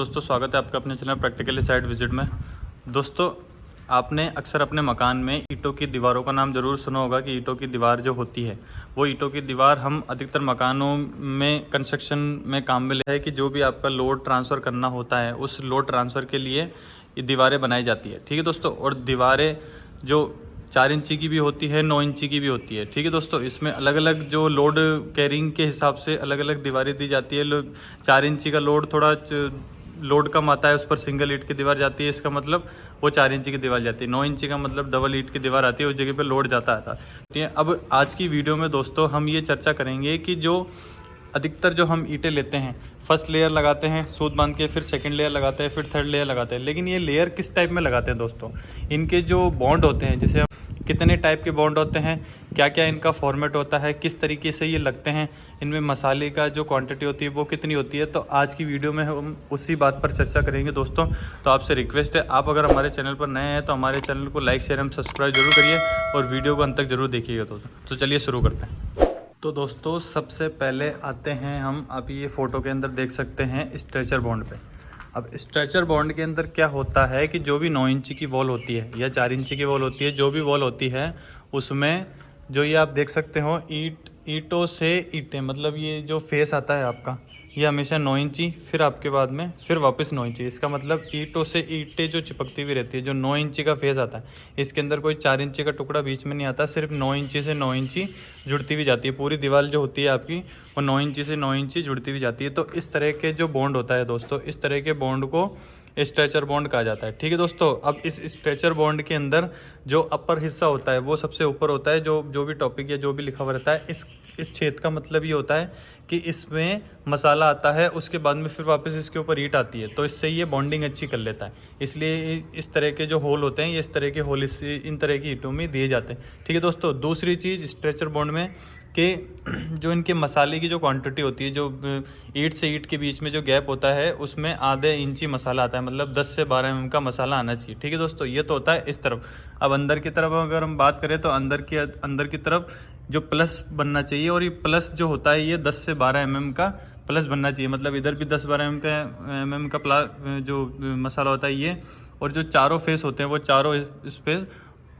दोस्तों स्वागत है आपका अपने चैनल प्रैक्टिकली साइट विजिट में। दोस्तों आपने अक्सर अपने मकान में ईंटों की दीवारों का नाम ज़रूर सुना होगा कि ईंटों की दीवार जो होती है वो ईंटों की दीवार हम अधिकतर मकानों में कंस्ट्रक्शन में काम में ले है कि जो भी आपका लोड ट्रांसफ़र करना होता है उस लोड ट्रांसफ़र के लिए ये दीवारें बनाई जाती है। ठीक है दोस्तों, और दीवारें जो 4 इंची की भी होती है, 9 इंची की भी होती है। ठीक है दोस्तों, इसमें अलग अलग जो लोड कैरिंग के हिसाब से अलग अलग दीवारें दी जाती है। 4 इंची का लोड थोड़ा लोड कम आता है, उस पर सिंगल ईंट की दीवार जाती है, इसका मतलब वो 4 इंची की दीवार जाती है। 9 इंची का मतलब डबल ईंट की दीवार आती है, उस जगह पे लोड जाता है। अब आज की वीडियो में दोस्तों हम ये चर्चा करेंगे कि जो अधिकतर जो हम ईंटें लेते हैं, फर्स्ट लेयर लगाते हैं सूत बांध के, फिर सेकंड लेयर लगाते हैं, फिर थर्ड लेयर लगाते हैं, लेकिन ये लेयर किस टाइप में लगाते हैं दोस्तों, इनके जो बॉन्ड होते हैं, जैसे कितने टाइप के बॉन्ड होते हैं, क्या क्या इनका फॉर्मेट होता है, किस तरीके से ये लगते हैं, इनमें मसाले का जो क्वांटिटी होती है वो कितनी होती है, तो आज की वीडियो में हम उसी बात पर चर्चा करेंगे दोस्तों। तो आपसे रिक्वेस्ट है, आप अगर हमारे चैनल पर नए हैं तो हमारे चैनल को लाइक शेयर एवं सब्सक्राइब जरूर करिए और वीडियो को अंत तक जरूर देखिएगा दोस्तों। तो चलिए शुरू करते हैं। तो दोस्तों सबसे पहले आते हैं हम, आप ये फ़ोटो के अंदर देख सकते हैं स्ट्रेचर बॉन्ड पे। अब स्ट्रेचर बॉन्ड के अंदर क्या होता है कि जो भी 9 इंची की वॉल होती है या 4 इंची की वॉल होती है, जो भी वॉल होती है उसमें जो ये आप देख सकते हो ईंटों से ईंटें, मतलब ये जो फेस आता है आपका ये हमेशा 9 इंची, फिर आपके बाद में फिर वापस 9 इंची। इसका मतलब ईंटों से ईंटें जो चिपकती हुई रहती है, जो 9 इंची का फेस आता है, इसके अंदर कोई 4 इंची का टुकड़ा बीच में नहीं आता, सिर्फ 9 इंची से 9 इंची जुड़ती हुई जाती है। पूरी दीवार जो होती है आपकी वो 9 इंची से 9 इंची जुड़ती हुई जाती है। तो इस तरह के जो बॉन्ड होता है दोस्तों, इस तरह के बॉन्ड को स्ट्रेचर बॉन्ड कहा जाता है। ठीक है दोस्तों, अब इस स्ट्रेचर बॉन्ड के अंदर जो अपर हिस्सा होता है वो सबसे ऊपर होता है, जो भी टॉपिक या जो भी लिखा हुआ रहता है, इस छेद का मतलब ये होता है कि इसमें मसाला आता है, उसके बाद में फिर वापस इसके ऊपर ईंट आती है, तो इससे ये बॉन्डिंग अच्छी कर लेता है। इसलिए इस तरह के जो होल होते हैं, ये इस तरह के होल इन तरह की ईंटों में दिए जाते हैं। ठीक है दोस्तों, दूसरी चीज़ स्ट्रेचर बॉन्ड में कि जो इनके मसाले की जो क्वांटिटी होती है, जो ईंट से ईंट के बीच में जो गैप होता है उसमें आधे इंची मसाला आता है, मतलब 10 से 12 mm का मसाला आना चाहिए। ठीक है दोस्तों, ये तो होता है इस तरफ। अब अंदर की तरफ अगर हम बात करें तो अंदर की तरफ जो प्लस बनना चाहिए, और ये प्लस जो होता है ये 10 से 12 mm का प्लस बनना चाहिए, मतलब इधर भी 10-12 mm का जो मसाला होता है ये, और जो चारों फेस होते हैं वो चारों स्पेस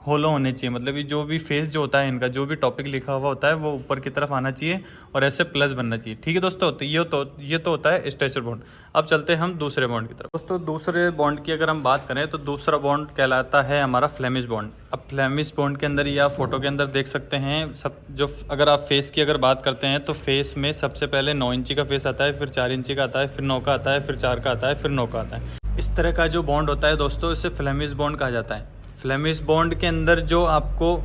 होलो होने चाहिए, मतलब ये जो भी फेस जो होता है इनका, जो भी टॉपिक लिखा हुआ होता है वो ऊपर की तरफ आना चाहिए और ऐसे प्लस बनना चाहिए। ठीक है दोस्तों, तो ये तो होता है स्ट्रेचर बॉन्ड। अब चलते हैं हम दूसरे बॉन्ड की तरफ। दोस्तों दूसरे बॉन्ड की अगर हम बात करें तो दूसरा बॉन्ड कहलाता है हमारा फ्लेमिश बॉन्ड। अब फ्लेमिश बॉन्ड के अंदर ये आप फोटो के अंदर देख सकते हैं, सब जो अगर आप फेस की अगर बात करते हैं तो फेस में सबसे पहले 9 इंची का फेस आता है, फिर 4 इंची का आता है, फिर 9 का आता है, फिर 4 का आता है, फिर 9 का आता है। इस तरह का जो बॉन्ड होता है दोस्तों, इसे फ्लेमिश बॉन्ड कहा जाता है। फ्लेमिश बॉन्ड के अंदर जो आपको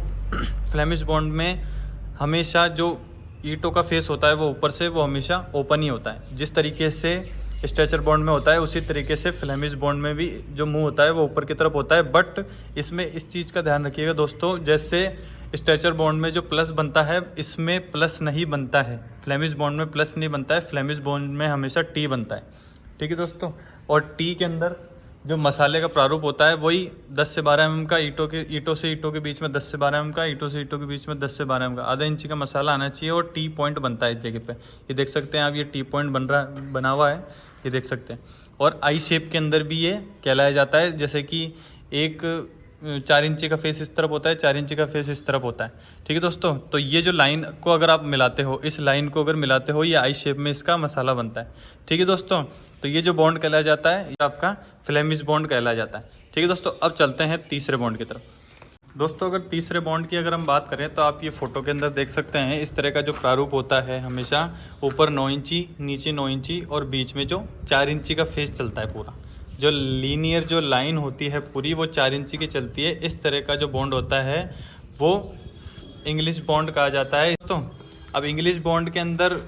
फ्लेमिश बॉन्ड में हमेशा जो ईंटों का फेस होता है वो ऊपर से वो हमेशा ओपन ही होता है। जिस तरीके से स्ट्रेचर बॉन्ड में होता है उसी तरीके से फ्लेमिश बॉन्ड में भी जो मुंह होता है वो ऊपर की तरफ होता है। बट इसमें इस चीज़ का ध्यान रखिएगा दोस्तों, जैसे स्ट्रेचर बॉन्ड में जो प्लस बनता है इसमें प्लस नहीं बनता है, फ्लेमिश बॉन्ड में प्लस नहीं बनता है, फ्लेमिश बॉन्ड में हमेशा टी बनता है। ठीक है दोस्तों, और टी के अंदर जो मसाले का प्रारूप होता है वही 10 से 12 mm का, ईंटों से ईंटों के बीच में 10 से 12 mm का, ईंटों से ईंटों के बीच में 10 से 12 mm का, आधा इंची का मसाला आना चाहिए, और टी पॉइंट बनता है इस जगह पे। ये देख सकते हैं आप, ये टी पॉइंट बना हुआ है, ये देख सकते हैं। और आई शेप के अंदर भी ये कहलाया जाता है, जैसे कि एक 4 इंची का फेस इस तरफ होता है, 4 इंची का फेस इस तरफ होता है। ठीक है दोस्तों, तो ये जो लाइन को अगर आप मिलाते हो, इस लाइन को अगर मिलाते हो, ये आई शेप में इसका मसाला बनता है। ठीक है दोस्तों, तो ये जो बॉन्ड कहलाया जाता है ये आपका फ्लेमिश बॉन्ड कहलाया जाता है। ठीक है दोस्तों, अब चलते हैं तीसरे बॉन्ड की तरफ। दोस्तों अगर तीसरे बॉन्ड की अगर हम बात करें तो आप ये फोटो के अंदर देख सकते हैं, इस तरह का जो प्रारूप होता है, हमेशा ऊपर 9 इंची, नीचे 9 इंची, और बीच में जो 4 इंची का फेस चलता है पूरा, जो लीनियर जो लाइन होती है पूरी वो 4 इंची की चलती है। इस तरह का जो बॉन्ड होता है वो इंग्लिश बॉन्ड कहा जाता है। तो अब इंग्लिश बॉन्ड के अंदर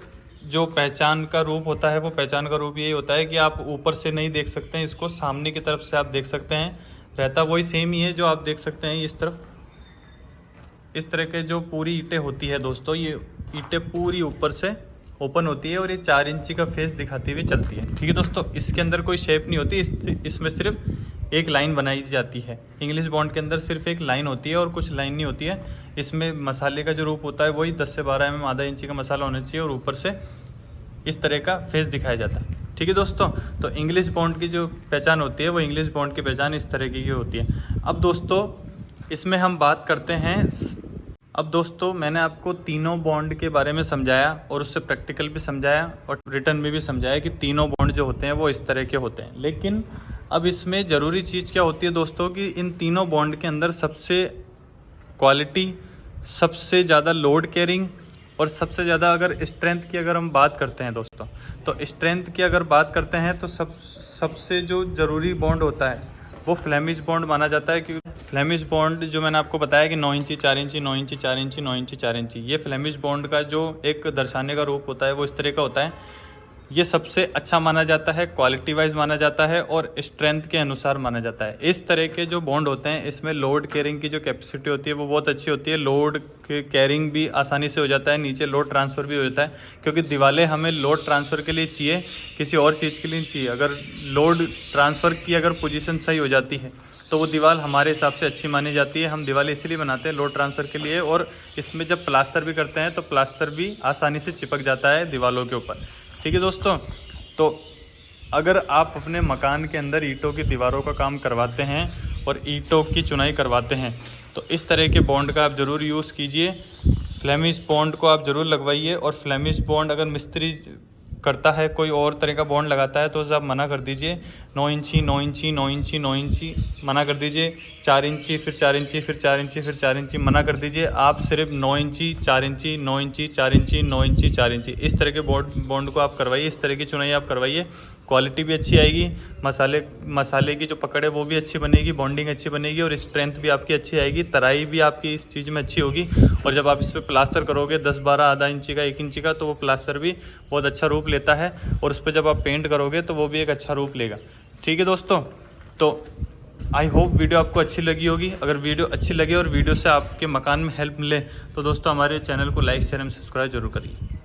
जो पहचान का रूप होता है, वो पहचान का रूप यही होता है कि आप ऊपर से नहीं देख सकते हैं इसको, सामने की तरफ से आप देख सकते हैं, रहता वही सेम ही है जो आप देख सकते हैं इस तरफ। इस तरह के जो पूरी ईंटें होती है दोस्तों, ये ईंटें पूरी ऊपर से ओपन होती है और ये 4 इंची का फेस दिखाती हुई चलती है। ठीक है दोस्तों, इसके अंदर कोई शेप नहीं होती, इसमें सिर्फ एक लाइन बनाई जाती है। इंग्लिश बॉन्ड के अंदर सिर्फ एक लाइन होती है और कुछ लाइन नहीं होती है। इसमें मसाले का जो रूप होता है वही 10 से 12 mm, आधा इंची का मसाला होना चाहिए, और ऊपर से इस तरह का फेस दिखाया जाता है। ठीक है दोस्तों, तो इंग्लिश बॉन्ड की जो पहचान होती है वो इंग्लिश बॉन्ड की पहचान इस तरीके की होती है। अब दोस्तों इसमें हम बात करते हैं। अब दोस्तों मैंने आपको तीनों बॉन्ड के बारे में समझाया और उससे प्रैक्टिकल भी समझाया और रिटर्न में भी समझाया कि तीनों बॉन्ड जो होते हैं वो इस तरह के होते हैं। लेकिन अब इसमें ज़रूरी चीज़ क्या होती है दोस्तों कि इन तीनों बॉन्ड के अंदर सबसे क्वालिटी, सबसे ज़्यादा लोड कैरिंग और सबसे ज़्यादा अगर स्ट्रेंथ की अगर हम बात करते हैं दोस्तों, तो स्ट्रेंथ की अगर बात करते हैं तो सबसे जो ज़रूरी बॉन्ड होता है वो फ्लेमिश बॉन्ड माना जाता है। क्योंकि फ्लेमिश बॉन्ड जो मैंने आपको बताया कि 9 इंची 4 इंची 9 इंची 4 इंची 9 इंची 4 इंची, ये फ्लेमिश बॉन्ड का जो एक दर्शाने का रूप होता है वो इस तरह का होता है। ये सबसे अच्छा माना जाता है, क्वालिटी वाइज माना जाता है और स्ट्रेंथ के अनुसार माना जाता है। इस तरह के जो बॉन्ड होते हैं इसमें लोड कैरिंग की जो कैपेसिटी होती है वो बहुत अच्छी होती है। लोड कैरिंग भी आसानी से हो जाता है, नीचे लोड ट्रांसफ़र भी हो जाता है, क्योंकि दीवारें हमें लोड ट्रांसफ़र के लिए चाहिए, किसी और चीज़ के लिए नहीं चाहिए। अगर लोड ट्रांसफ़र की अगर पोजीशन सही हो जाती है तो वो दीवार हमारे हिसाब से अच्छी मानी जाती है। हम दीवारें इसीलिए बनाते हैं लोड ट्रांसफ़र के लिए, और इसमें जब प्लास्टर भी करते हैं तो प्लास्टर भी आसानी से चिपक जाता है दीवारों के ऊपर। ठीक है दोस्तों, तो अगर आप अपने मकान के अंदर ईंटों की दीवारों का काम करवाते हैं और ईंटों की चुनाई करवाते हैं तो इस तरह के बॉन्ड का आप ज़रूर यूज़ कीजिए। फ्लेमिश बॉन्ड को आप ज़रूर लगवाइए, और फ्लेमिश बॉन्ड अगर मिस्त्री करता है कोई और तरह का बॉन्ड लगाता है तो उसे आप मना कर दीजिए। 9 इंची 9 इंची 9 इंची 9 इंची मना कर दीजिए, 4 इंची फिर 4 इंची फिर 4 इंची फिर 4 इंची मना कर दीजिए। आप सिर्फ 9 इंची 4 इंची 9 इंची 4 इंची 9 इंची 4 इंची इस तरह के बॉन्ड को आप करवाइए। इस तरह की चुनाई आप करवाइए, क्वालिटी भी अच्छी आएगी, मसाले की जो पकड़ है वो भी अच्छी बनेगी, बॉन्डिंग अच्छी बनेगी और स्ट्रेंथ भी आपकी अच्छी आएगी, तराई भी आपकी इस चीज़ में अच्छी होगी। और जब आप इस पर प्लास्टर करोगे 10-12 आधा इंची का 1 इंची का, तो वो प्लास्टर भी बहुत अच्छा रूप लेता है, और उस पर जब आप पेंट करोगे तो वो भी एक अच्छा रूप लेगा। ठीक है दोस्तों, तो आई होप वीडियो आपको अच्छी लगी होगी। अगर वीडियो अच्छी लगे और वीडियो से आपके मकान में हेल्प मिले तो दोस्तों हमारे चैनल को लाइक शेयर एंड सब्सक्राइब जरूर करिए।